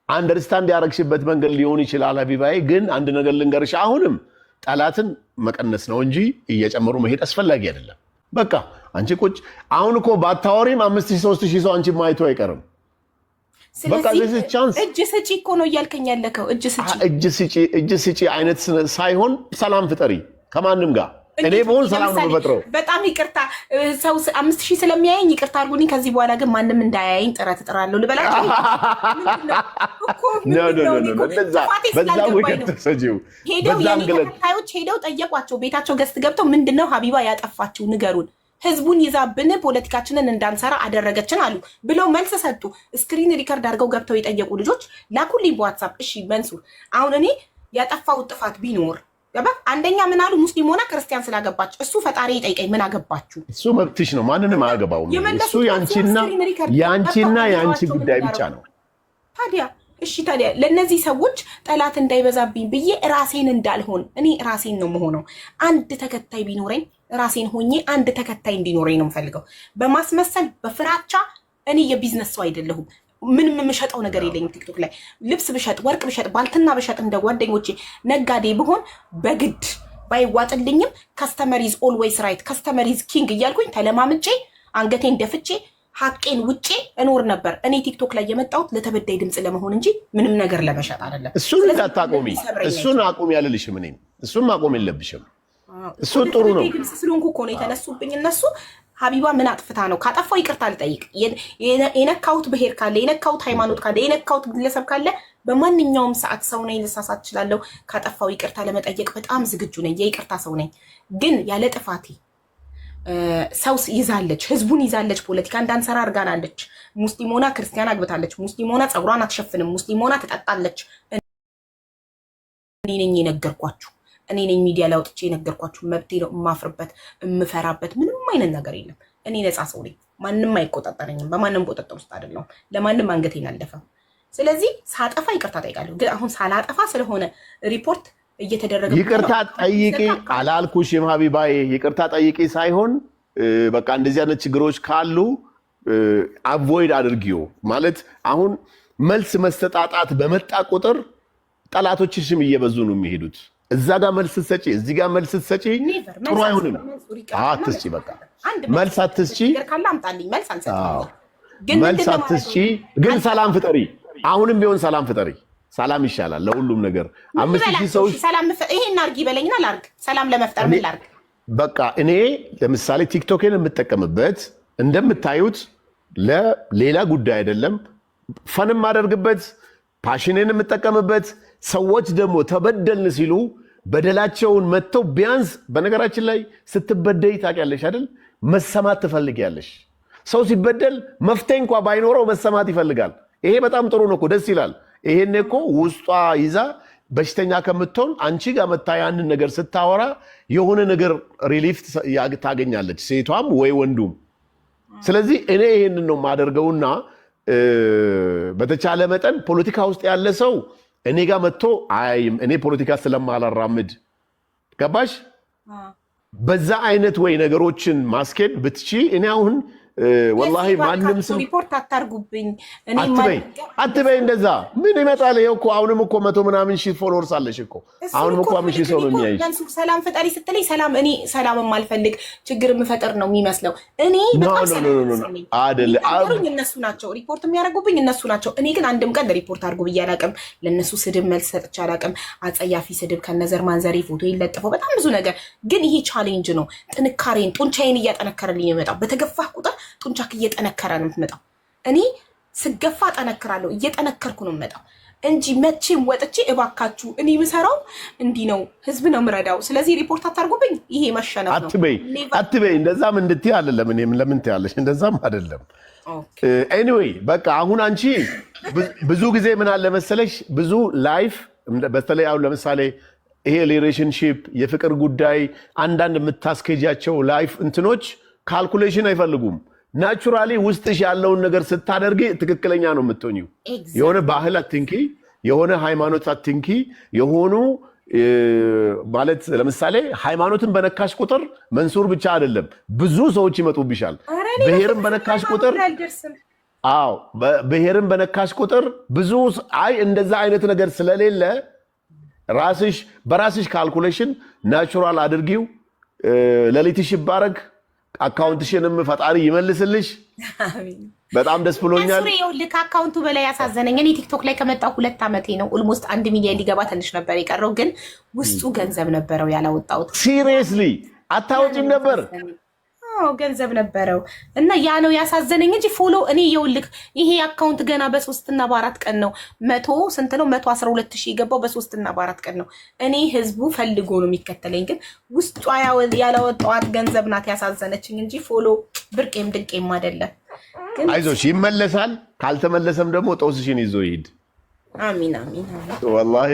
አንደርስታንድ ያደረግሽበት መንገድ ሊሆን ይችላል ሀቢባዬ። ግን አንድ ነገር ልንገርሽ፣ አሁንም ጠላትን መቀነስ ነው እንጂ እየጨመሩ መሄድ አስፈላጊ አይደለም። በቃ አንቺ ቁጭ አሁን እኮ ባታወሪም 5000-3000 ሰው አንቺ ማይቶ አይቀርም። በቃ እጅ ስጪ እኮ ነው እያልከኝ ያለከው። እጅ ስጪ አይነት ሳይሆን ሰላም ፍጠሪ ከማንም ጋር። እኔ በሆን ሰላም ነው የምፈጥረው። በጣም ይቅርታ ሰው 5000 ስለሚያየኝ ይቅርታ አድርጉልኝ። ከዚህ በኋላ ግን ማንም እንዳያየኝ ጥረት እጥራለሁ ልበላችሁ። ተከታዮች ሄደው ጠየቋቸው። ቤታቸው ገስት ገብተው ምንድነው ሀቢባ ያጠፋችው ንገሩን፣ ህዝቡን ይዛብን ፖለቲካችንን እንዳንሰራ አደረገችን አሉ ብለው መልስ ሰጡ። ስክሪን ሪከርድ አድርገው ገብተው የጠየቁ ልጆች ላኩልኝ በዋትሳፕ። እሺ መንሱር፣ አሁን እኔ ያጠፋው ጥፋት ቢኖር አንደኛ ምን አሉ? ሙስሊም ሆና ክርስቲያን ስላገባች እሱ ፈጣሪ ይጠይቀኝ፣ ምን አገባችሁ? እሱ መብትሽ ነው፣ ማንንም አያገባውም። እሱ ያንቺና ያንቺ ጉዳይ ብቻ ነው። ታዲያ ለእነዚህ ሰዎች ጠላት እንዳይበዛብኝ ብዬ ራሴን እንዳልሆን እኔ ራሴን ነው መሆነው። አንድ ተከታይ ቢኖረኝ ራሴን ሆኜ አንድ ተከታይ እንዲኖረኝ ነው የምፈልገው። በማስመሰል በፍራቻ እኔ የቢዝነስ ሰው አይደለሁም። ምንም የምሸጠው ነገር የለኝም። ቲክቶክ ላይ ልብስ ብሸጥ፣ ወርቅ ብሸጥ፣ ባልትና ብሸጥ እንደ ጓደኞቼ ነጋዴ ብሆን በግድ ባይዋጥልኝም ከስተመር ኢዝ ኦልዌይስ ራይት፣ ከስተመር ኢዝ ኪንግ እያልኩኝ ተለማምጬ አንገቴን ደፍቼ ሀቄን ውጬ እኖር ነበር። እኔ ቲክቶክ ላይ የመጣሁት ለተበዳይ ድምፅ ለመሆን እንጂ ምንም ነገር ለመሸጥ አይደለም። እሱን እንዳታቆሚ፣ እሱን አቁም ያልልሽም እኔም እሱን ማቆም የለብሽም። እሱ ጥሩ ነው። ድምፅ ስለሆንኩ እኮ ነው የተነሱብኝ እነሱ። ሀቢባ ምን አጥፍታ ነው? ካጠፋው ይቅርታ ልጠይቅ። የነካሁት ብሔር ካለ፣ የነካሁት ሃይማኖት ካለ፣ የነካሁት ግለሰብ ካለ በማንኛውም ሰዓት ሰው ነኝ፣ ልሳሳት እችላለሁ። ካጠፋው ይቅርታ ለመጠየቅ በጣም ዝግጁ ነኝ። የይቅርታ ሰው ነኝ። ግን ያለ ጥፋቴ ሰው ይዛለች፣ ህዝቡን ይዛለች፣ ፖለቲካ እንዳንሰራ አድርጋናለች። ሙስሊም ሆና ክርስቲያን አግብታለች። ሙስሊም ሆና ፀጉሯን አትሸፍንም። ሙስሊም ሆና ትጠጣለች። እኔ ነኝ የነገርኳችሁ። እኔ ነኝ ሚዲያ ላይ አውጥቼ የነገርኳችሁ። መብቴ ነው። የማፍርበት የምፈራበት ምንም አይነት ነገር የለም። እኔ ነፃ ሰው ነኝ። ማንም አይቆጣጠረኝም። በማንም ቁጥጥር ውስጥ አይደለሁም። ለማንም አንገቴን አልደፋም። ስለዚህ ሳጠፋ ይቅርታ ጠይቃለሁ። ግን አሁን ሳላጠፋ ስለሆነ ሪፖርት እየተደረገ ይቅርታ ጠይቂ አላልኩሽም ሀቢባዬ። ይቅርታ ጠይቂ ሳይሆን በቃ እንደዚህ አይነት ችግሮች ካሉ አቮይድ አድርጊው ማለት አሁን መልስ መስተጣጣት በመጣ ቁጥር ጠላቶችሽም እየበዙ ነው የሚሄዱት። እዛ ጋር መልስ ሰጪ፣ እዚህ ጋር መልስ ሰጪ ጥሩ አይሆንም። አትስጪ፣ በቃ መልስ አትስጪ፣ መልስ አትስጪ። ግን ሰላም ፍጠሪ። አሁንም ቢሆን ሰላም ፍጠሪ። ሰላም ይሻላል ለሁሉም ነገር። 5000 ሰዎች ሰላም ይሄን አርጊ በለኝና ላርግ። ሰላም ለመፍጠር ምን ላርግ? በቃ እኔ ለምሳሌ ቲክቶክን የምጠቀምበት እንደምታዩት ለሌላ ጉዳይ አይደለም፣ ፈንም ማደርግበት ፓሽኔን የምጠቀምበት። ሰዎች ደግሞ ተበደልን ሲሉ በደላቸውን መጥተው ቢያንስ በነገራችን ላይ ስትበደይ ታውቂያለሽ አይደል? መሰማት ትፈልጊያለሽ። ሰው ሲበደል መፍትሄ እንኳ ባይኖረው መሰማት ይፈልጋል። ይሄ በጣም ጥሩ ነው እኮ ደስ ይላል። ይሄን እኮ ውስጧ ይዛ በሽተኛ ከምትሆን አንቺ ጋር መታ ያንን ነገር ስታወራ የሆነ ነገር ሪሊፍ ታገኛለች፣ ሴቷም ወይ ወንዱም። ስለዚህ እኔ ይሄንን ነው የማደርገውና በተቻለ መጠን ፖለቲካ ውስጥ ያለ ሰው እኔ ጋር መጥቶ አይም እኔ ፖለቲካ ስለማላራምድ ገባሽ? በዛ አይነት ወይ ነገሮችን ማስኬድ ብትቺ እኔ አሁን ወላሂ ማንም ሰው ሪፖርት አታርጉብኝ አትበይ። እንደዛ ምን ይመጣል? ይሄው እኮ አሁንም እኮ 100 ምናምን ሺህ ፎሎወርስ አለሽ እኮ። አሁንም እኮ 5000 ሰው ነው የሚያይሽ። ሰላም ፍጠሪ ስትለኝ ሰላም እኔ ሰላም የማልፈልግ ችግር የምፈጥር ነው የሚመስለው። እኔ በጣም አይደለ እነሱ ናቸው ሪፖርት የሚያደርጉብኝ እነሱ ናቸው። እኔ ግን አንድም ቀን ሪፖርት አድርጉ ብዬ አላውቅም። ለእነሱ ስድብ መልስ ሰጥቼ አላውቅም። አጸያፊ ስድብ ከነዘር ማንዘሬ ፎቶ ይለጥፈው በጣም ብዙ ነገር። ግን ይሄ ቻሌንጅ ነው። ጥንካሬን ጡንቻዬን እያጠነከረልኝ የሚመጣው በተገፋህ ቁጥር ጡንቻክ እየጠነከረ ነው የምትመጣው። እኔ ስገፋ ጠነክራለሁ፣ እየጠነከርኩ ነው የምመጣው እንጂ መቼም ወጥቼ እባካችሁ እኔ ምሰራው እንዲህ ነው፣ ህዝብ ነው ምረዳው፣ ስለዚህ ሪፖርት አታርጉብኝ። ይሄ መሸነፍ ነው። አትበይ። እንደዛም እንድትይ አይደለም። እኔም ለምን ትያለሽ? እንደዛም አይደለም። ኤኒዌይ በቃ አሁን አንቺ ብዙ ጊዜ ምን አለ መሰለሽ ብዙ ላይፍ በተለይ አሁን ለምሳሌ ይሄ ሪሌሽንሺፕ የፍቅር ጉዳይ አንዳንድ የምታስኬጃቸው ላይፍ እንትኖች ካልኩሌሽን አይፈልጉም። ናቹራሊ ውስጥሽ ያለውን ነገር ስታደርጊ ትክክለኛ ነው የምትሆኚው። የሆነ ባህል አትንኪ፣ የሆነ ሃይማኖት አትንኪ። የሆኑ ማለት ለምሳሌ ሃይማኖትን በነካሽ ቁጥር መንሱር ብቻ አይደለም ብዙ ሰዎች ይመጡብሻል። ብሔርን በነካሽ ቁጥር አዎ ብሔርን በነካሽ ቁጥር ብዙ አይ እንደዛ አይነት ነገር ስለሌለ ራስሽ በራስሽ ካልኩሌሽን ናቹራል አድርጊው። ሌሊትሽ ይባረክ። አካውንትሽንም ፈጣሪ ይመልስልሽ። በጣም ደስ ብሎኛል። ልክ አካውንቱ በላይ ያሳዘነኝ እኔ ቲክቶክ ላይ ከመጣሁ 2 ዓመቴ ነው። ኦልሞስት 1 ሚሊዮን ሊገባ ትንሽ ነበር የቀረው፣ ግን ውስጡ ገንዘብ ነበረው ያላወጣሁት። ሲሪየስሊ አታወጪም ነበር? ገንዘብ ነበረው እና ያ ነው ያሳዘነኝ እንጂ ፎሎ እኔ የውልክ ይሄ አካውንት ገና በ3 እና በ4 ቀን ነው 100 ስንት ነው 112,000 የገባው በ3 እና በ4 ቀን ነው። እኔ ህዝቡ ፈልጎ ነው የሚከተለኝ፣ ግን ውስጧ ያላወጣዋት ገንዘብ ናት ያሳዘነችኝ እንጂ ፎሎ ብርቄም ድንቄም አይደለም። አይዞሽ ይመለሳል። ካልተመለሰም ደግሞ ጦስሽን ይዞ ይሄድ። አሚን አሚን ወላሂ